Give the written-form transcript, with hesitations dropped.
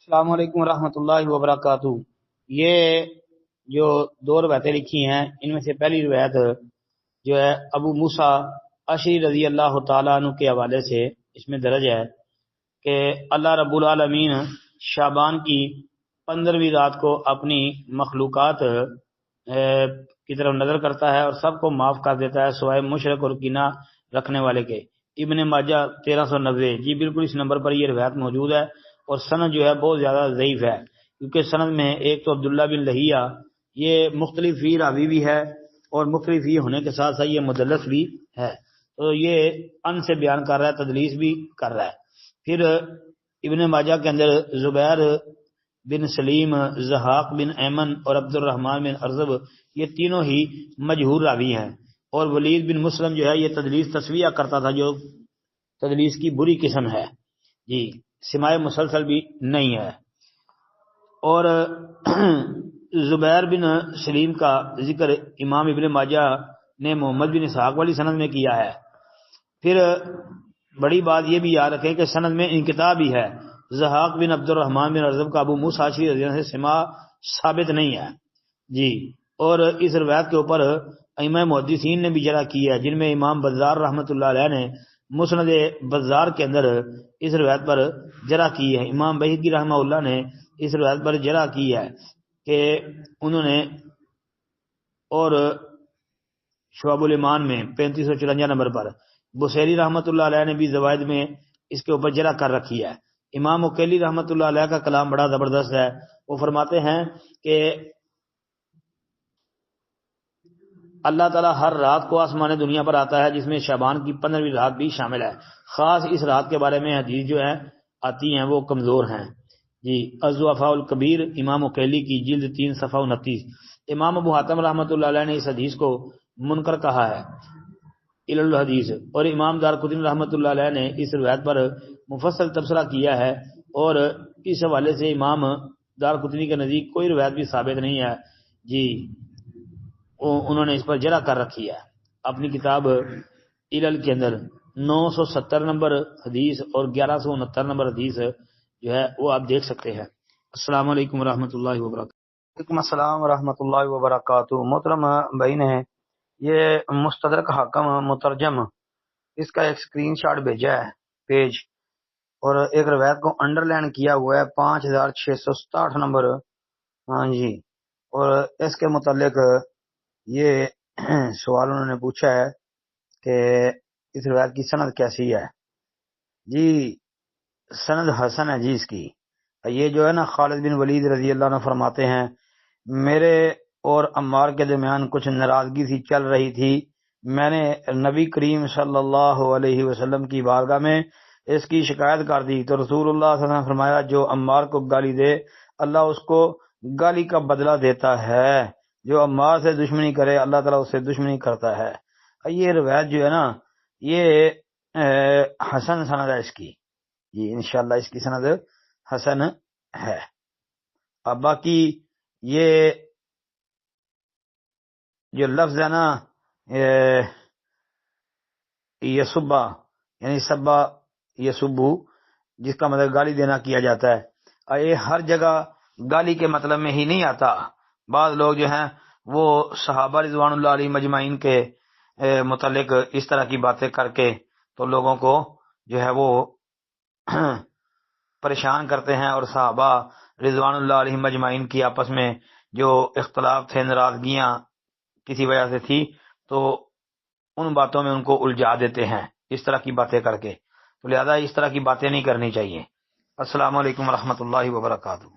السلام علیکم ورحمۃ اللہ وبرکاتہ۔ یہ جو دو روایتیں لکھی ہیں ان میں سے پہلی روایت جو ہے ابو موسیٰ اشعری رضی اللہ تعالیٰ عنہ کے حوالے سے اس میں درج ہے کہ اللہ رب العالمین شعبان کی 15ویں رات کو اپنی مخلوقات کی طرف نظر کرتا ہے اور سب کو معاف کر دیتا ہے سوائے مشرک اور کینہ رکھنے والے کے۔ ابن ماجہ 1390، جی بالکل اس نمبر پر یہ روایت موجود ہے، اور سند جو ہے بہت زیادہ ضعیف ہے، کیونکہ سند میں ایک تو عبداللہ بن لہیہ یہ مختلف ہی راوی بھی ہے، اور مختلف ہی ہونے کے ساتھ ساتھ یہ مدلس بھی ہے، تو یہ ان سے بیان کر رہا ہے، تدلیس بھی کر رہا ہے۔ پھر ابن ماجہ کے اندر زبیر بن سلیم، زحاق بن ایمن اور عبد الرحمن بن ارزب یہ تینوں ہی مجہور راوی ہیں، اور ولید بن مسلم جو ہے یہ تدلیس تسویہ کرتا تھا، جو تدلیس کی بری قسم ہے، جی سماع مسلسل بھی نہیں ہے۔ اور زبیر بن سلیم کا ذکر امام ابن ماجہ نے محمد بن اسحاق والی سند میں کیا ہے۔ پھر بڑی بات یہ بھی یاد رکھیں کہ سند میں انقطاع بھی ہے، زحاق بن عبد الرحمن بن ارزب کا ابو موسیٰ اشعری رضی اللہ عنہ سے سماع ثابت نہیں ہے، جی اور اس روایت کے اوپر ائمہ محدثین نے بھی جرح کی ہے، جن میں امام بزار رحمۃ اللہ علیہ نے مسند بزار کے اندر اس روایت پر جرح کی ہے۔ امام بہقی رحمہ اللہ نے اس روایت پر جرح کی ہے کہ انہوں نے، اور شعب الایمان میں 3554 نمبر پر بصیری رحمۃ اللہ علیہ نے بھی زوائد میں اس کے اوپر جرح کر رکھی ہے۔ امام اکیلی رحمۃ اللہ علیہ کا کلام بڑا زبردست ہے، وہ فرماتے ہیں کہ اللہ تعالیٰ ہر رات کو آسمان دنیا پر آتا ہے، جس میں شعبان کی 15ویں رات بھی شامل ہے۔ خاص اس رات کے بارے میں حدیث جو ہے آتی ہیں وہ کمزور ہیں، جی الضعفاء الکبیر امام اکیلی کی جلد 3 صفحہ 29۔ امام ابو حاتم رحمۃ اللہ علیہ نے اس حدیث کو منکر کہا ہے، علل الحدیث، اور امام دارقطنی رحمۃ اللہ علیہ نے اس روایت پر مفصل تبصرہ کیا ہے، اور اس حوالے سے امام دارقطنی کے نزدیک کوئی روایت بھی ثابت نہیں ہے، جی انہوں نے اس پر جرح کر رکھی ہے اپنی کتاب علل کے اندر 970 نمبر حدیث اور 1169 نمبر حدیث جو ہے وہ آپ دیکھ سکتے ہیں۔ السلام علیکم ورحمۃ اللہ وبرکاتہ۔ وعلیکم السلام ورحمۃ اللہ وبرکاتہ۔ محترم بھائی نے یہ مستدرک حاکم مترجم اس کا ایک اسکرین شاٹ بھیجا ہے پیج، اور ایک روایت کو انڈر لائن کیا ہوا ہے 5667 نمبر، ہاں جی، اور اس کے متعلق یہ سوال انہوں نے پوچھا ہے کہ اس روایت کی سند کیسی ہے؟ جی سند حسن ہے جی اس کی۔ یہ جو ہے نا خالد بن ولید رضی اللہ عنہ فرماتے ہیں میرے اور عمار کے درمیان کچھ ناراضگی سی چل رہی تھی، میں نے نبی کریم صلی اللہ علیہ وسلم کی بارگاہ میں اس کی شکایت کر دی، تو رسول اللہ صلی اللہ علیہ وسلم نے فرمایا جو عمار کو گالی دے اللہ اس کو گالی کا بدلہ دیتا ہے، جو عمار سے دشمنی کرے اللہ تعالیٰ اس سے دشمنی کرتا ہے۔ یہ روایت جو ہے نا یہ حسن سند ہے اس کی، جی انشاءاللہ اس کی سند حسن ہے۔ اب باقی یہ جو لفظ ہے نا یسبا یعنی سبا یسبو، جس کا مطلب گالی دینا کیا جاتا ہے، یہ ہر جگہ گالی کے مطلب میں ہی نہیں آتا۔ بعض لوگ جو ہیں وہ صحابہ رضوان اللہ علیہ مجمعین کے متعلق اس طرح کی باتیں کر کے تو لوگوں کو جو ہے وہ پریشان کرتے ہیں، اور صحابہ رضوان اللہ علیہ مجمعین کی آپس میں جو اختلاف تھے، ناراضگیاں کسی وجہ سے تھی، تو ان باتوں میں ان کو الجھا دیتے ہیں اس طرح کی باتیں کر کے، تو لہذا اس طرح کی باتیں نہیں کرنی چاہیے۔ السلام علیکم ورحمۃ اللہ وبرکاتہ۔